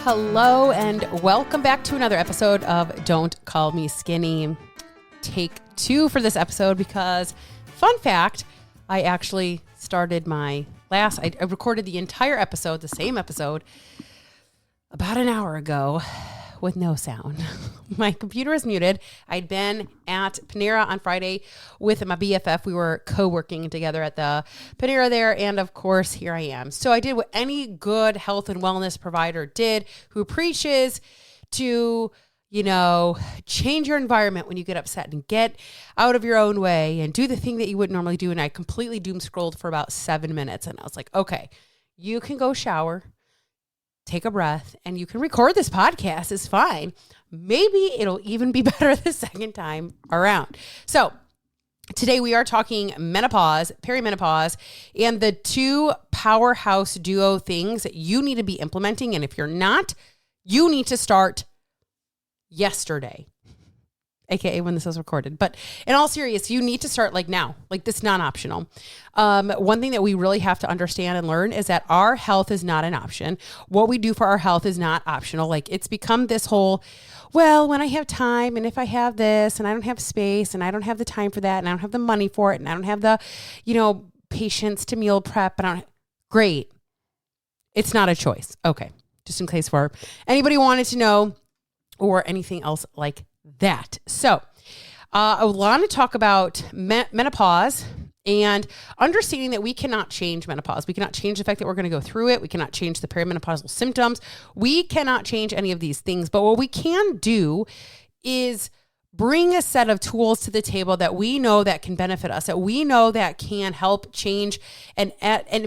Hello and welcome back to another episode of Don't Call Me Skinny. Take 2 for this episode because, fun fact, I actually started I recorded the entire episode, the same episode, about an hour ago with no sound. My computer is muted. I'd been at Panera on Friday with my BFF. We were co-working together at the Panera there. And of course, here I am. So I did what any good health and wellness provider did, who preaches to, change your environment when you get upset and get out of your own way and do the thing that you wouldn't normally do. And I completely doom scrolled for about 7 minutes. And I was like, okay, you can go shower, take a breath, and you can record this podcast. It's fine. Maybe it'll even be better the second time around. So today we are talking menopause, perimenopause, and the 2 powerhouse duo things that you need to be implementing. And if you're not, you need to start yesterday, aka when this was recorded. But in all seriousness, you need to start like now, like this non-optional. One thing that we really have to understand and learn is that our health is not an option. What we do for our health is not optional. Like it's become this whole, well, when I have time and if I have this and I don't have space and I don't have the time for that and I don't have the money for it and I don't have the, patience to meal prep and great. It's not a choice. Okay. Just in case for anybody wanted to know or anything else like that. So I want to talk about menopause and understanding that we cannot change menopause. We cannot change the fact that we're going to go through it. We cannot change the perimenopausal symptoms. We cannot change any of these things. But what we can do is bring a set of tools to the table that we know that can benefit us, that we know that can help change and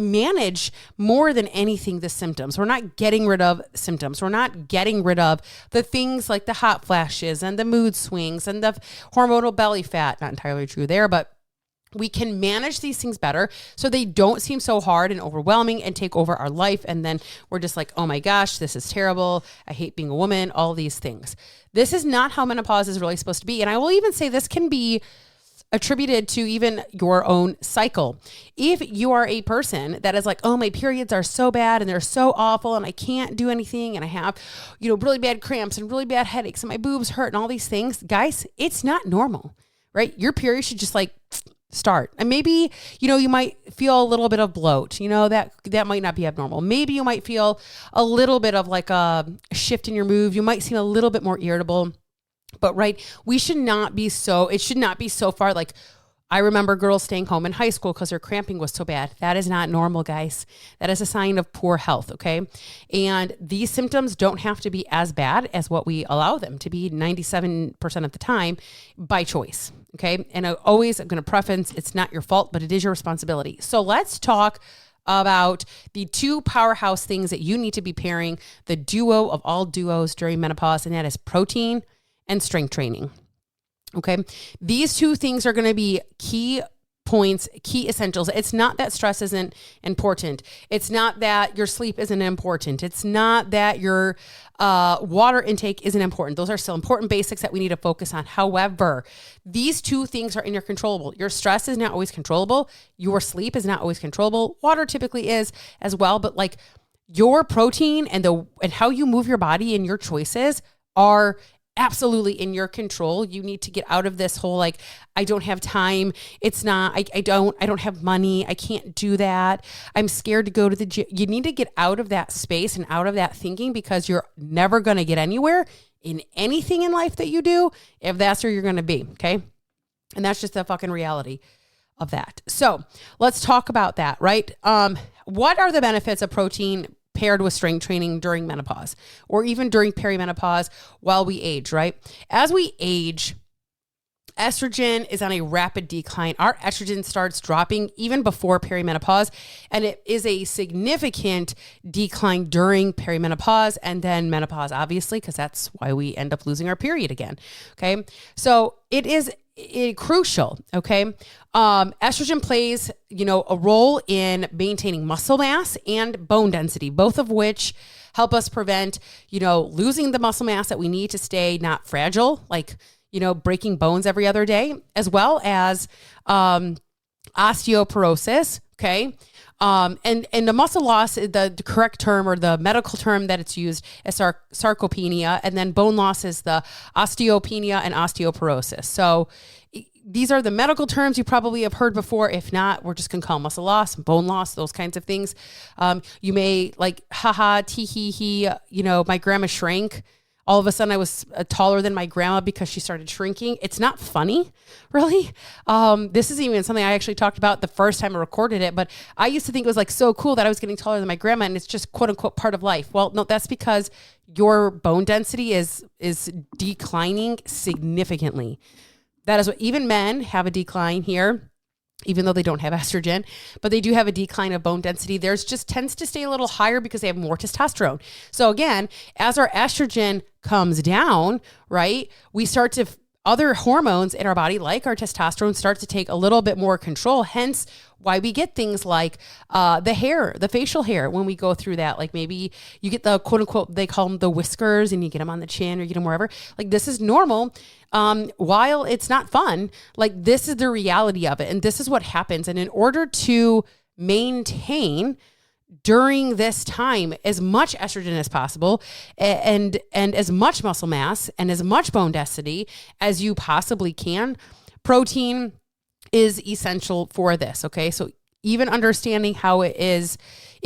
manage more than anything the symptoms. We're not getting rid of symptoms. We're not getting rid of the things like the hot flashes and the mood swings and the hormonal belly fat. Not entirely true there, but we can manage these things better so they don't seem so hard and overwhelming and take over our life. And then we're just like, oh my gosh, this is terrible. I hate being a woman, all these things. This is not how menopause is really supposed to be. And I will even say this can be attributed to even your own cycle. If you are a person that is like, oh, my periods are so bad and they're so awful and I can't do anything and I have, really bad cramps and really bad headaches and my boobs hurt and all these things, guys, it's not normal, right? Your period should just start. And maybe, you might feel a little bit of bloat, that might not be abnormal. Maybe you might feel a little bit of like a shift in your mood. You might seem a little bit more irritable, but right. It should not be so far. Like I remember girls staying home in high school because their cramping was so bad. That is not normal, guys. That is a sign of poor health. Okay. And these symptoms don't have to be as bad as what we allow them to be 97% of the time by choice. Okay. And I'm going to preface, it's not your fault, but it is your responsibility. So let's talk about the 2 powerhouse things that you need to be pairing, the duo of all duos during menopause, and that is protein and strength training. Okay. These 2 things are going to be key points, key essentials. It's not that stress isn't important. It's not that your sleep isn't important. It's not that your water intake isn't important. Those are still important basics that we need to focus on. However, these 2 things are in your controllable. Your stress is not always controllable. Your sleep is not always controllable. Water typically is as well, but like your protein and how you move your body and your choices are absolutely in your control. You need to get out of this whole, like, I don't have time. It's not, I don't have money. I can't do that. I'm scared to go to the gym. You need to get out of that space and out of that thinking because you're never going to get anywhere in anything in life that you do if that's where you're going to be. Okay. And that's just the fucking reality of that. So let's talk about that, right? What are the benefits of protein paired with strength training during menopause or even during perimenopause while we age, right? As we age, estrogen is on a rapid decline. Our estrogen starts dropping even before perimenopause, and it is a significant decline during perimenopause and then menopause, obviously, because that's why we end up losing our period again. Okay. So it is crucial. Okay. Estrogen plays, a role in maintaining muscle mass and bone density, both of which help us prevent, losing the muscle mass that we need to stay not fragile, like, breaking bones every other day, as well as, osteoporosis. Okay. And the muscle loss, the correct term or the medical term that it's used is sarcopenia. And then bone loss is the osteopenia and osteoporosis. So these are the medical terms you probably have heard before. If not, we're just going to call muscle loss, bone loss, those kinds of things. You may like, haha, tee hee hee, my grandma shrank. All of a sudden I was taller than my grandma because she started shrinking. It's not funny, really. This is even something I actually talked about the first time I recorded it, but I used to think it was like so cool that I was getting taller than my grandma, and it's just quote unquote part of life. Well, no, that's because your bone density is declining significantly. That is what even men have a decline here, even though they don't have estrogen, but they do have a decline of bone density. Theirs just tends to stay a little higher because they have more testosterone. So again, as our estrogen comes down, right, we start to, other hormones in our body, like our testosterone, start to take a little bit more control. Hence why we get things like the hair, the facial hair, when we go through that. Like maybe you get the quote unquote, they call them the whiskers, and you get them on the chin or you get them wherever. Like this is normal. While it's not fun, like this is the reality of it. And this is what happens. And in order to maintain during this time as much estrogen as possible and as much muscle mass and as much bone density as you possibly can, protein is essential for this. Okay. So even understanding how it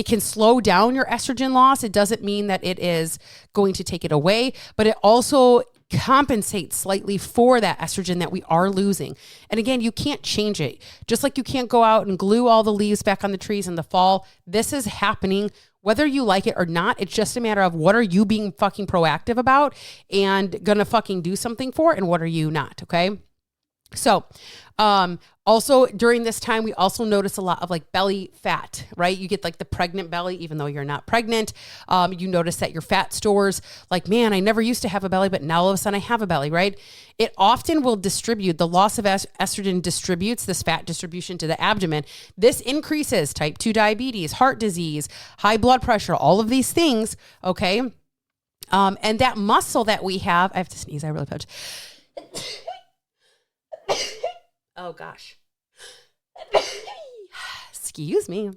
can slow down your estrogen loss. It doesn't mean that it is going to take it away, but it also compensate slightly for that estrogen that we are losing. And again, you can't change it. Just like you can't go out and glue all the leaves back on the trees in the fall. This is happening whether you like it or not. It's just a matter of what are you being fucking proactive about and gonna fucking do something for, and what are you not, okay? So, also during this time, we also notice a lot of like belly fat, right? You get like the pregnant belly, even though you're not pregnant. You notice that your fat stores, like, man, I never used to have a belly, but now all of a sudden I have a belly, right? It often will distribute, the loss of estrogen distributes this fat distribution to the abdomen. This increases type 2 diabetes, heart disease, high blood pressure, all of these things, okay? And that muscle that we have, I have to sneeze, I really punched. Oh gosh. Excuse me.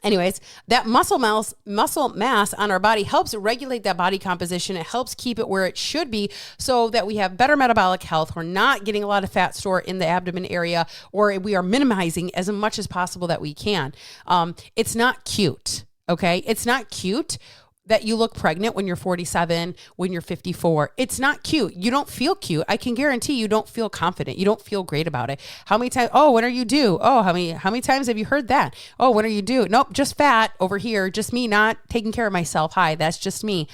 Anyways, that muscle mass on our body helps regulate that body composition. It helps keep it where it should be so that we have better metabolic health. We're not getting a lot of fat store in the abdomen area, or we are minimizing as much as possible that we can. It's not cute. Okay. It's not cute that you look pregnant when you're 47, when you're 54. It's not cute. You don't feel cute. I can guarantee you don't feel confident. You don't feel great about it. How many times? Oh, when are you due? Oh, how many times have you heard that? Oh, when are you due? Nope, just fat over here. Just me not taking care of myself. Hi, that's just me.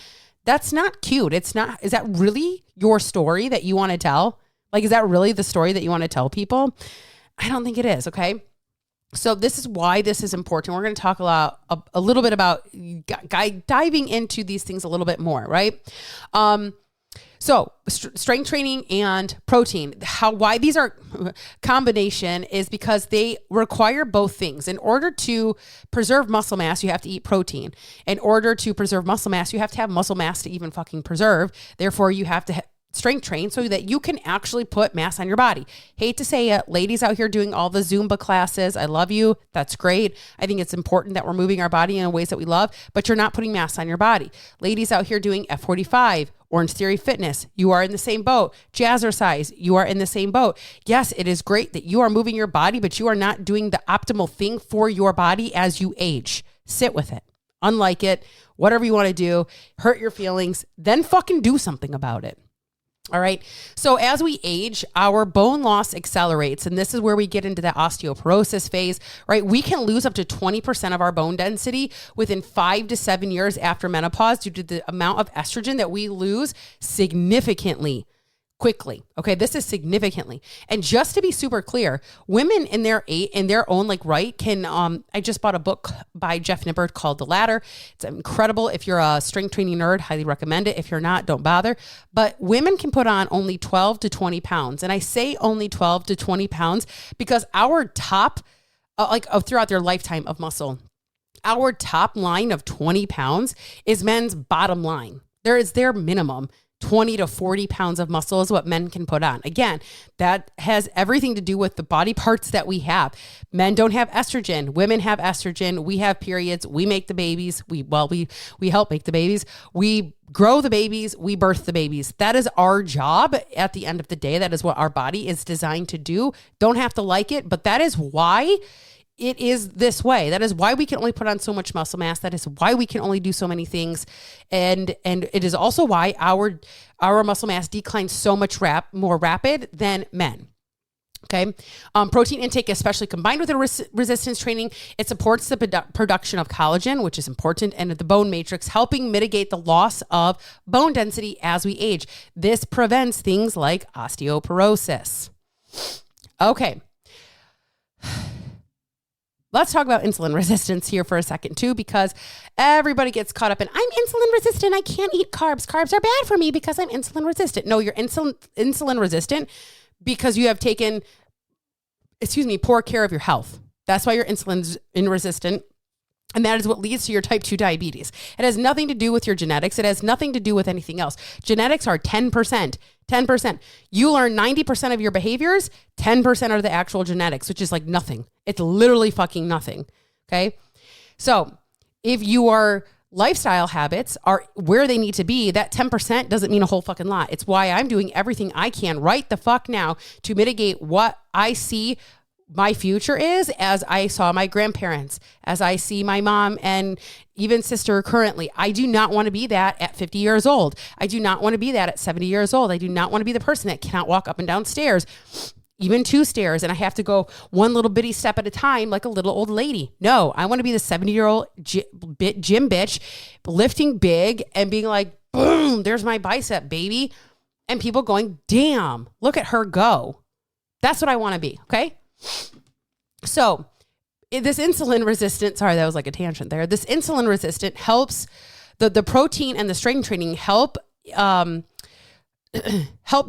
That's not cute. It's not. Is that really your story that you want to tell? Like, is that really the story that you want to tell people? I don't think it is. Okay. So this is why this is important. We're going to talk a little bit about diving into these things a little bit more, right? So strength training and protein, why these are combination is because they require both things. In order to preserve muscle mass, you have to eat protein. In order to preserve muscle mass, you have to have muscle mass to even fucking preserve. Therefore, you have to strength train so that you can actually put mass on your body. Hate to say it, ladies out here doing all the Zumba classes, I love you. That's great. I think it's important that we're moving our body in ways that we love, but you're not putting mass on your body. Ladies out here doing F45, Orange Theory Fitness, you are in the same boat. Jazzercise, you are in the same boat. Yes, it is great that you are moving your body, but you are not doing the optimal thing for your body as you age. Sit with it. Unlike it, whatever you want to do, hurt your feelings, then fucking do something about it. All right. So as we age, our bone loss accelerates. And this is where we get into the osteoporosis phase, right? We can lose up to 20% of our bone density within 5 to 7 years after menopause due to the amount of estrogen that we lose significantly quickly. Okay. This is significantly. And just to be super clear, women in their own right can, I just bought a book by Jeff Nippert called The Ladder. It's incredible. If you're a strength training nerd, highly recommend it. If you're not, don't bother. But women can put on only 12 to 20 pounds. And I say only 12 to 20 pounds because our top, throughout their lifetime of muscle, our top line of 20 pounds is men's bottom line. There is their minimum. 20 to 40 pounds of muscle is what men can put on. Again, that has everything to do with the body parts that we have. Men don't have estrogen. Women have estrogen. We have periods. We make the babies. We help make the babies. We grow the babies. We birth the babies. That is our job at the end of the day. That is what our body is designed to do. Don't have to like it, but that is why it is this way. That is why we can only put on so much muscle mass. That is why we can only do so many things. And it is also why our muscle mass declines so much more rapid than men. Okay. Protein intake, especially combined with resistance training, it supports the production of collagen, which is important, and the bone matrix, helping mitigate the loss of bone density as we age. This prevents things like osteoporosis. Okay. Let's talk about insulin resistance here for a second too, because everybody gets caught up in, I'm insulin resistant. I can't eat carbs. Carbs are bad for me because I'm insulin resistant. No, you're insulin resistant because you have taken, poor care of your health. That's why you're insulin resistant. And that is what leads to your type 2 diabetes. It has nothing to do with your genetics. It has nothing to do with anything else. Genetics are 10%. 10%. You learn 90% of your behaviors, 10% are the actual genetics, which is like nothing. It's literally fucking nothing. Okay. So if your lifestyle habits are where they need to be, that 10% doesn't mean a whole fucking lot. It's why I'm doing everything I can right the fuck now to mitigate what I see my future is, as I saw my grandparents, as I see my mom and even sister currently. I do not want to be that at 50 years old. I do not want to be that at 70 years old. I do not want to be the person that cannot walk up and down stairs, even 2 stairs, and I have to go one little bitty step at a time like a little old lady. No, I want to be the 70-year-old gym bitch, lifting big and being like, boom, there's my bicep, baby. And people going, damn, look at her go. That's what I want to be, okay? So this insulin resistant, sorry, that was like a tangent there. This insulin resistant helps the protein and the strength training help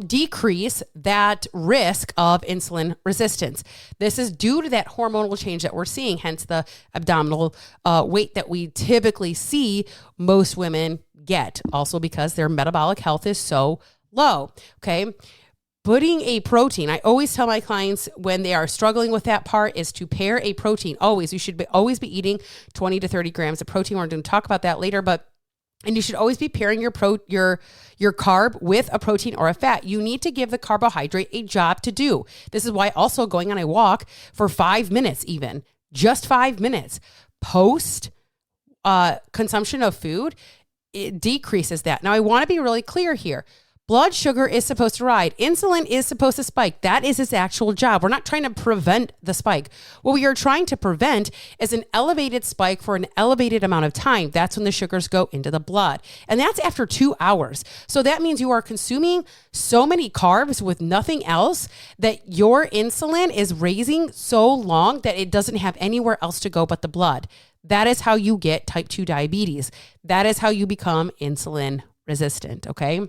decrease that risk of insulin resistance. This is due to that hormonal change that we're seeing, hence the abdominal weight that we typically see most women get, also because their metabolic health is so low. Okay. Putting a protein, I always tell my clients when they are struggling with that part, is to pair a protein. Always, you should always be eating 20 to 30 grams of protein. We're going to talk about that later, and you should always be pairing your carb with a protein or a fat. You need to give the carbohydrate a job to do. This is why also going on a walk for 5 minutes, even just 5 minutes post consumption of food, it decreases that. Now, I want to be really clear here. Blood sugar is supposed to ride. Insulin is supposed to spike. That is its actual job. We're not trying to prevent the spike. What we are trying to prevent is an elevated spike for an elevated amount of time. That's when the sugars go into the blood. And that's after 2 hours. So that means you are consuming so many carbs with nothing else that your insulin is raising so long that it doesn't have anywhere else to go but the blood. That is how you get type 2 diabetes. That is how you become insulin resistant, okay?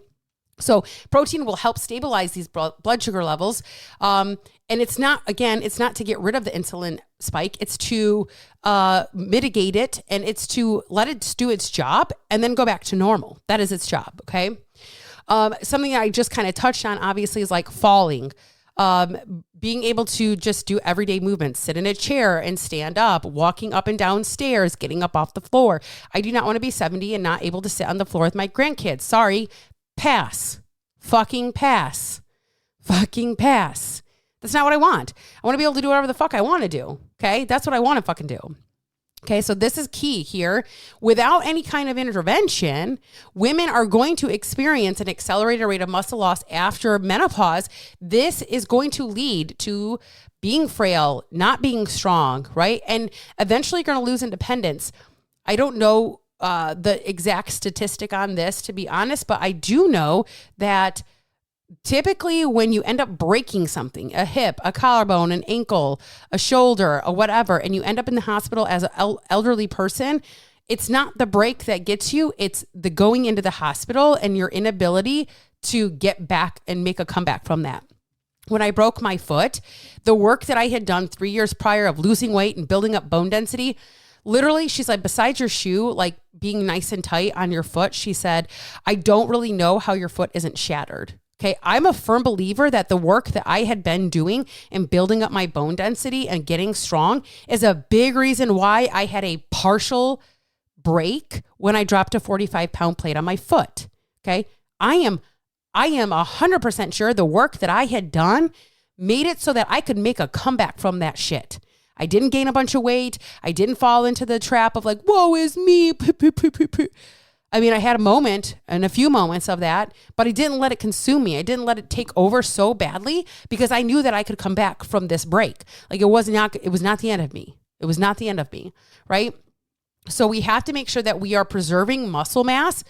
So protein will help stabilize these blood sugar levels. And it's not to get rid of the insulin spike. It's to mitigate it, and it's to let it do its job and then go back to normal. That is its job. Okay. Something I just kind of touched on obviously is like falling, being able to just do everyday movements, sit in a chair and stand up, walking up and down stairs, getting up off the floor. I do not want to be 70 and not able to sit on the floor with my grandkids. Sorry. Pass. Fucking pass. Fucking pass. That's not what I want. I want to be able to do whatever the fuck I want to do. Okay. That's what I want to fucking do. Okay. So this is key here. Without any kind of intervention, women are going to experience an accelerated rate of muscle loss after menopause. This is going to lead to being frail, not being strong, right? And eventually you're going to lose independence. I don't know the exact statistic on this, to be honest, but I do know that typically when you end up breaking something, a hip, a collarbone, an ankle, a shoulder, or whatever, and you end up in the hospital as an elderly person, it's not the break that gets you, it's the going into the hospital and your inability to get back and make a comeback from that. When I broke my foot, the work that I had done 3 years prior of losing weight and building up bone density, literally, she's like, besides your shoe, like being nice and tight on your foot, she said, I don't really know how your foot isn't shattered. Okay. I'm a firm believer that the work that I had been doing and building up my bone density and getting strong is a big reason why I had a partial break when I dropped a 45-pound plate on my foot. Okay. I am 100% sure the work that I had done made it so that I could make a comeback from that shit. I didn't gain a bunch of weight. I didn't fall into the trap of like, woe is me. I mean, I had a moment and a few moments of that, but I didn't let it consume me. I didn't let it take over so badly because I knew that I could come back from this break. Like it was not the end of me. It was not the end of me. Right. So we have to make sure that we are preserving muscle mass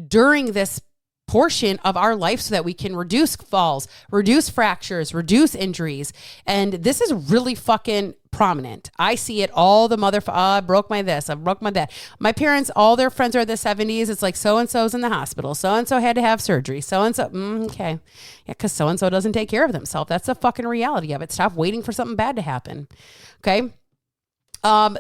during this portion of our life so that we can reduce falls, reduce fractures, reduce injuries. And this is really fucking prominent. I see it all the I broke my this, I broke my that. My parents, all their friends are in the 70s. It's like so-and-so's in the hospital. So-and-so had to have surgery. So-and-so, okay. Yeah, because so-and-so doesn't take care of themselves. That's the fucking reality of it. Stop waiting for something bad to happen. Okay.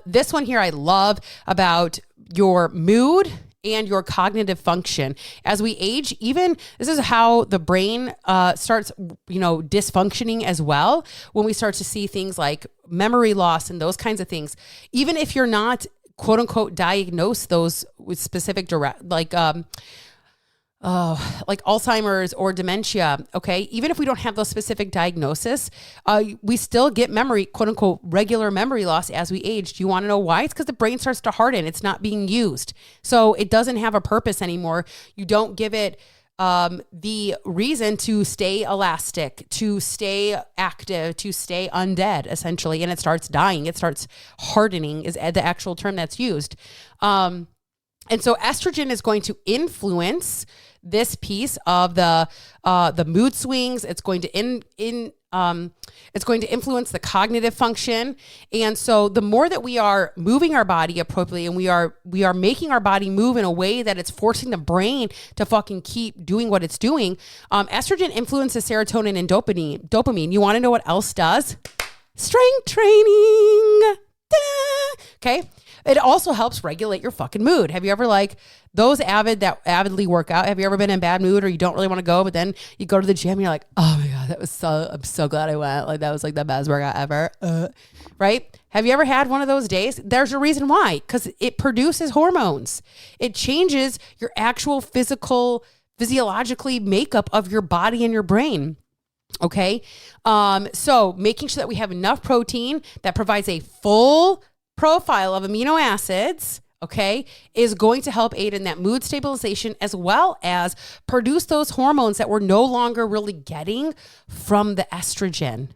This one here I love about your mood and your cognitive function. As we age, even this is how the brain starts, dysfunctioning as well. When we start to see things like memory loss and those kinds of things, even if you're not quote unquote diagnose those with specific like Alzheimer's or dementia. Okay. Even if we don't have those specific diagnoses, we still get memory, quote unquote, regular memory loss as we age. Do you want to know why? It's because the brain starts to harden. It's not being used. So it doesn't have a purpose anymore. You don't give it the reason to stay elastic, to stay active, to stay undead, essentially. And it starts dying. It starts hardening is the actual term that's used. And so estrogen is going to influence this piece of the mood swings. It's going to it's going to influence the cognitive function. And so the more that we are moving our body appropriately and we are making our body move in a way that it's forcing the brain to fucking keep doing what it's doing, estrogen influences serotonin and dopamine. You want to know what else does? Strength training. Okay. It also helps regulate your fucking mood. Have you ever those avidly work out? Have you ever been in bad mood or you don't really want to go, but then you go to the gym and you're like, oh my God, I'm so glad I went. Like that was like the best workout ever. Right? Have you ever had one of those days? There's a reason why, because it produces hormones. It changes your actual physiologically makeup of your body and your brain. Okay. So making sure that we have enough protein that provides a full profile of amino acids, okay, is going to help aid in that mood stabilization as well as produce those hormones that we're no longer really getting from the estrogen.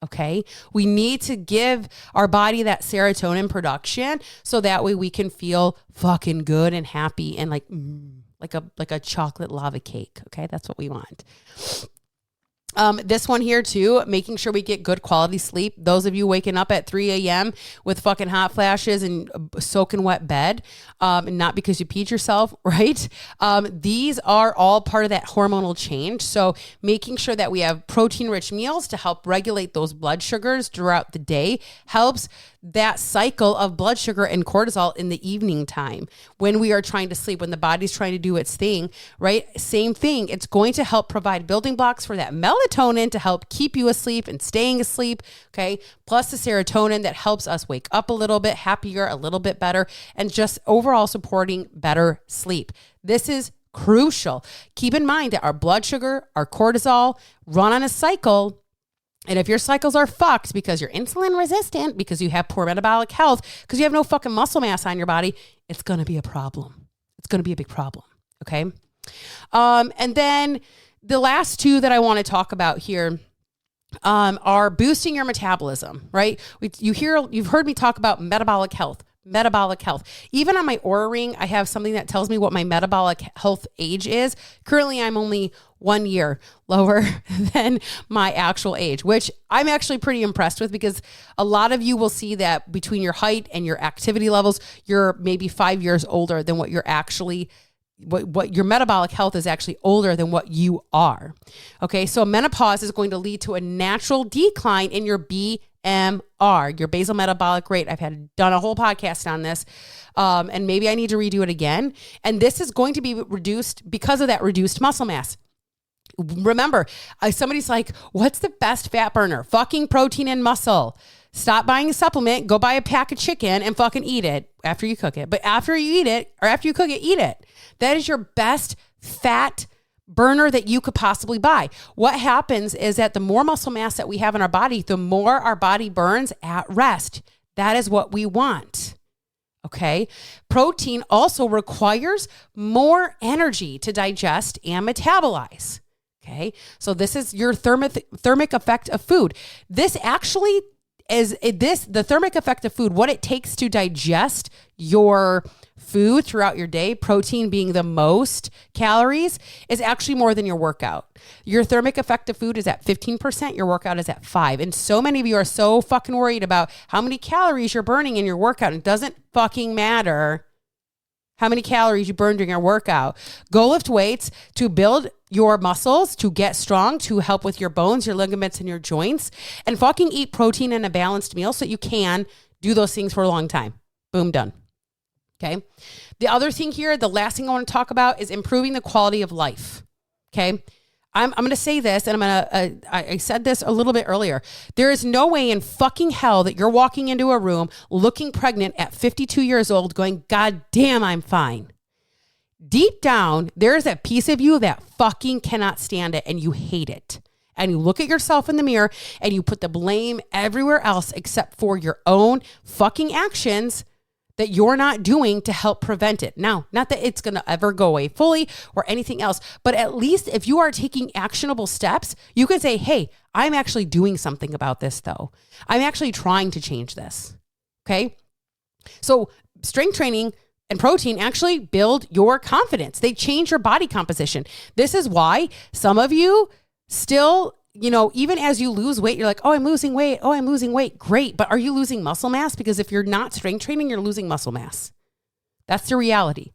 Okay. We need to give our body that serotonin production so that way we can feel fucking good and happy and like a chocolate lava cake. Okay. That's what we want. This one here too, making sure we get good quality sleep. Those of you waking up at 3 a.m. with fucking hot flashes and soaking wet bed, and not because you peed yourself, right? These are all part of that hormonal change. So making sure that we have protein-rich meals to help regulate those blood sugars throughout the day helps that cycle of blood sugar and cortisol in the evening time when we are trying to sleep, when the body's trying to do its thing, right? Same thing. It's going to help provide building blocks for that melatonin to help keep you asleep and staying asleep. Okay. Plus the serotonin that helps us wake up a little bit happier, a little bit better, and just overall supporting better sleep. This is crucial. Keep in mind that our blood sugar, our cortisol run on a cycle. And if your cycles are fucked because you're insulin resistant, because you have poor metabolic health, because you have no fucking muscle mass on your body, it's going to be a problem. It's going to be a big problem. Okay. And then the last two that I want to talk about here are boosting your metabolism, right? You've heard me talk about metabolic health. Even on my Oura ring, I have something that tells me what my metabolic health age is. Currently, I'm only 1 year lower than my actual age, which I'm actually pretty impressed with because a lot of you will see that between your height and your activity levels, you're maybe 5 years older than what you're actually what your metabolic health is actually older than what you are. Okay. So menopause is going to lead to a natural decline in your your basal metabolic rate. I've done a whole podcast on this, and maybe I need to redo it again. And this is going to be reduced because of that reduced muscle mass. Remember, somebody's like, what's the best fat burner? Fucking protein and muscle. Stop buying a supplement, go buy a pack of chicken and fucking eat it after you cook it. But after you eat it, or after you cook it, eat it. That is your best fat burner that you could possibly buy. What happens is that the more muscle mass that we have in our body, the more our body burns at rest. That is what we want. Okay. Protein also requires more energy to digest and metabolize. Okay. So this is your thermic effect of food. This actually is the thermic effect of food, what it takes to digest your food throughout your day, protein being the most calories, is actually more than your workout. Your thermic effect of food is at 15%, your workout is at 5%. And so many of you are so fucking worried about how many calories you're burning in your workout. It doesn't fucking matter how many calories you burn during your workout. Go lift weights to build your muscles, to get strong, to help with your bones, your ligaments, and your joints, and fucking eat protein in a balanced meal so that you can do those things for a long time. Boom, done. Okay. The other thing here, the last thing I want to talk about is improving the quality of life. Okay. I'm going to say this, and I said this a little bit earlier. There is no way in fucking hell that you're walking into a room looking pregnant at 52 years old going, God damn, I'm fine. Deep down, there's a piece of you that fucking cannot stand it and you hate it. And you look at yourself in the mirror and you put the blame everywhere else except for your own fucking actions that you're not doing to help prevent it. Now, not that it's going to ever go away fully or anything else, but at least if you are taking actionable steps, you can say, hey, I'm actually doing something about this though. I'm actually trying to change this. Okay. So strength training and protein actually build your confidence. They change your body composition. This is why some of you still, even as you lose weight, you're like, oh, I'm losing weight. Oh, I'm losing weight. Great. But are you losing muscle mass? Because if you're not strength training, you're losing muscle mass. That's the reality.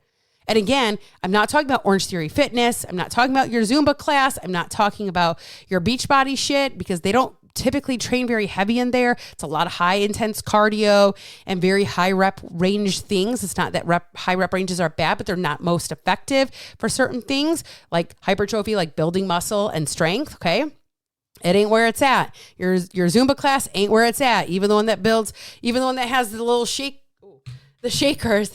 And again, I'm not talking about Orange Theory Fitness. I'm not talking about your Zumba class. I'm not talking about your Beachbody shit because they don't typically train very heavy in there. It's a lot of high intense cardio and very high rep range things. It's not that high rep ranges are bad, but they're not most effective for certain things like hypertrophy, like building muscle and strength. Okay. It ain't where it's at. Your Zumba class ain't where it's at. Even the one that has the little the shakers.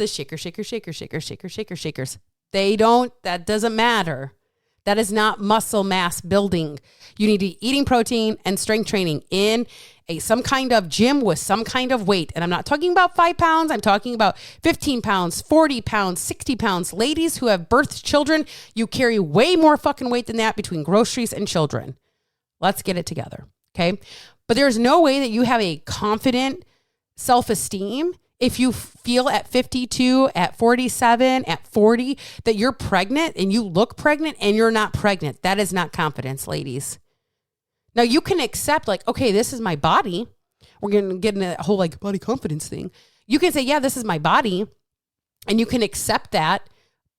That doesn't matter. That is not muscle mass building. You need to be eating protein and strength training in some kind of gym with some kind of weight. And I'm not talking about 5 pounds. I'm talking about 15 pounds, 40 pounds, 60 pounds. Ladies who have birthed children, you carry way more fucking weight than that between groceries and children. Let's get it together. Okay. But there's no way that you have a confident self-esteem if you feel at 52, at 47, at 40, that you're pregnant and you look pregnant and you're not pregnant. That is not confidence, ladies. Now you can accept like, okay, this is my body. We're going to get into that whole like body confidence thing. You can say, yeah, this is my body. And you can accept that,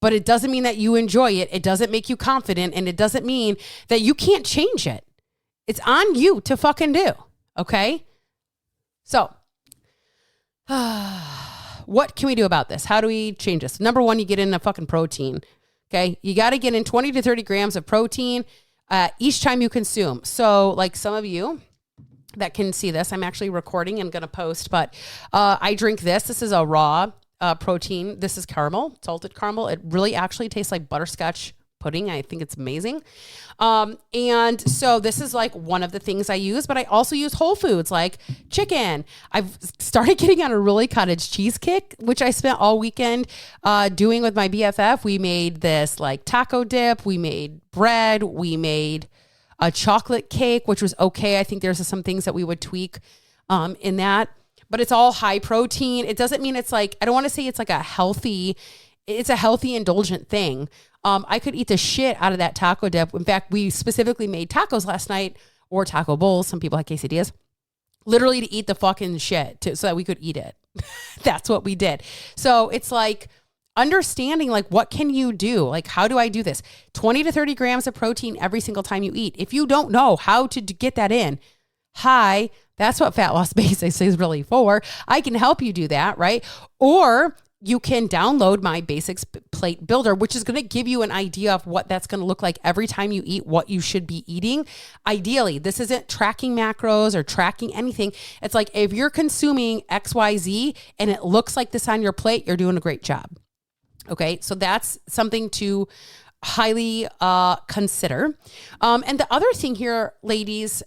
but it doesn't mean that you enjoy it. It doesn't make you confident. And it doesn't mean that you can't change it. It's on you to fucking do. Okay. So what can we do about this? How do we change this? Number one, you get in a fucking protein. Okay. You got to get in 20 to 30 grams of protein each time you consume. So like some of you that can see this, I'm actually recording and going to post, but I drink this. This is a raw protein. This is caramel, salted caramel. It really actually tastes like butterscotch pudding. I think it's amazing. And so this is like one of the things I use, but I also use whole foods like chicken. I've started getting on a really cottage cheese kick, which I spent all weekend doing with my BFF. We made this like taco dip. We made bread. We made a chocolate cake, which was okay. I think there's some things that we would tweak in that, but it's all high protein. It doesn't mean it's like, I don't want to say it's like it's a healthy indulgent thing. I could eat the shit out of that taco dip. In fact, we specifically made tacos last night, or taco bowls. Some people had quesadillas, literally to eat the fucking shit so that we could eat it. That's what we did. So it's like understanding like, what can you do? Like, how do I do this? 20 to 30 grams of protein every single time you eat. If you don't know how to get that in, hi, That's what Fat Loss Basics is really for. I can help you do that, right? Or you can download my basics plate builder, which is going to give you an idea of what that's going to look like every time you eat, what you should be eating. Ideally, this isn't tracking macros or tracking anything. It's like if you're consuming XYZ and it looks like this on your plate, you're doing a great job. Okay. So that's something to highly consider. And the other thing here, ladies,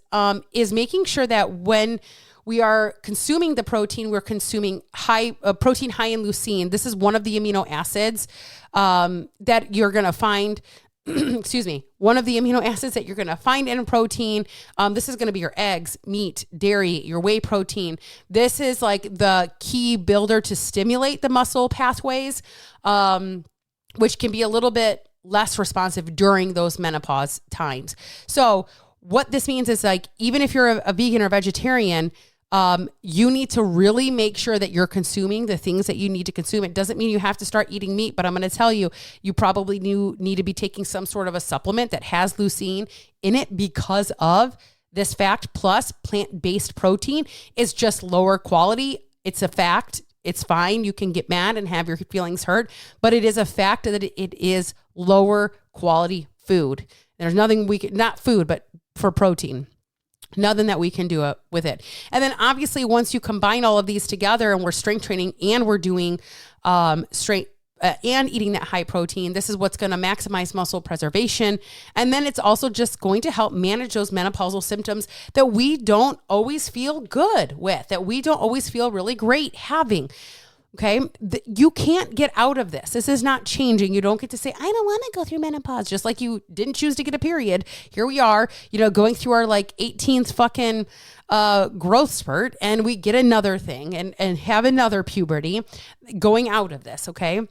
is making sure that when we are consuming the protein, we're consuming protein high in leucine. This is one of the amino acids that you're going to find, excuse me, one of the amino acids that you're going to find in a protein. This is going to be your eggs, meat, dairy, your whey protein. This is like the key builder to stimulate the muscle pathways, which can be a little bit less responsive during those menopause times. So what this means is like, even if you're a vegan or vegetarian, you need to really make sure that you're consuming the things that you need to consume. It doesn't mean you have to start eating meat, but I'm going to tell you, you probably need to be taking some sort of a supplement that has leucine in it because of this fact. Plus, plant-based protein is just lower quality. It's a fact. It's fine. You can get mad and have your feelings hurt, but it is a fact that it is lower quality food. There's nothing not food, but for protein. Nothing that we can do with it. And then obviously once you combine all of these together and we're strength training and we're doing strength and eating that high protein, this is what's going to maximize muscle preservation. And then it's also just going to help manage those menopausal symptoms that we don't always feel good with, that we don't always feel really great having. Okay. You can't get out of this. This is not changing. You don't get to say, I don't want to go through menopause. Just like you didn't choose to get a period. Here we are, going through our like 18th fucking growth spurt, and we get another thing and have another puberty going out of this. Okay.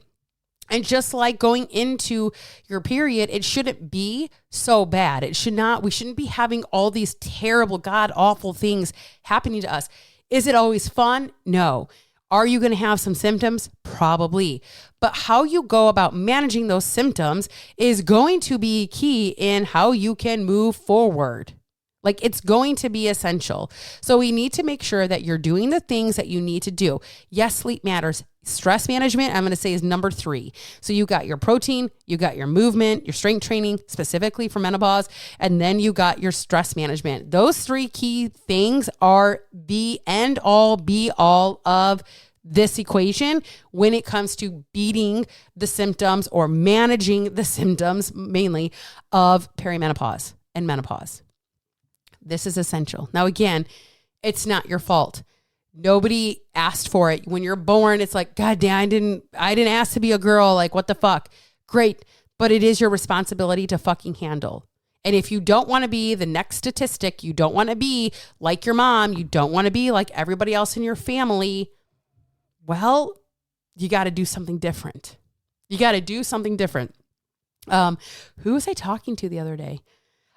And just like going into your period, it shouldn't be so bad. We shouldn't be having all these terrible, God awful things happening to us. Is it always fun? No. Are you going to have some symptoms? Probably. But how you go about managing those symptoms is going to be key in how you can move forward. Like, it's going to be essential. So we need to make sure that you're doing the things that you need to do. Yes, sleep matters. Stress management, I'm going to say, is number 3. So you got your protein, you got your movement, your strength training specifically for menopause, and then you got your stress management. Those 3 key things are the end all be all of this equation when it comes to beating the symptoms or managing the symptoms mainly of perimenopause and menopause. This is essential. Now, again, it's not your fault. Nobody asked for it. When you're born, it's like, God damn, I didn't ask to be a girl. Like, what the fuck? Great. But it is your responsibility to fucking handle. And if you don't want to be the next statistic, you don't want to be like your mom, you don't want to be like everybody else in your family, well, you got to do something different. You got to do something different. Who was I talking to the other day?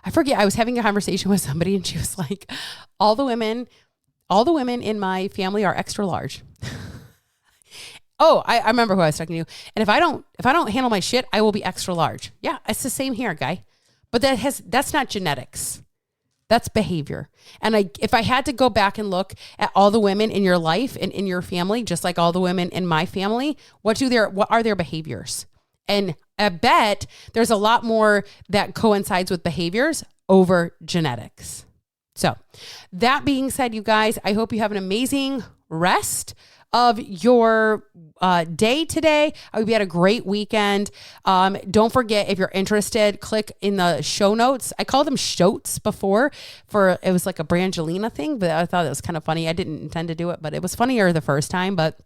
I forget. I was having a conversation with somebody and she was like, all the women in my family are extra large. Oh, I remember who I was talking to. And if I don't handle my shit, I will be extra large. Yeah, it's the same here, guy. But that's not genetics. That's behavior. And if I had to go back and look at all the women in your life and in your family, just like all the women in my family, what are their behaviors? And I bet there's a lot more that coincides with behaviors over genetics. So that being said, you guys, I hope you have an amazing rest of your day today. I hope you had a great weekend. Don't forget, if you're interested, click in the show notes. I called them shotes before it was like a Brangelina thing, but I thought it was kind of funny. I didn't intend to do it, but it was funnier the first time. But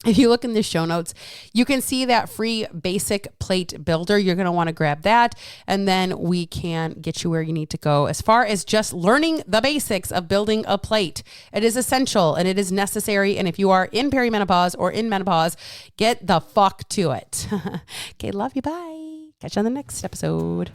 if you look in the show notes, you can see that free basic plate builder. You're going to want to grab that, and then we can get you where you need to go. As far as just learning the basics of building a plate, it is essential and it is necessary. And if you are in perimenopause or in menopause, get the fuck to it. Okay, love you. Bye. Catch you on the next episode.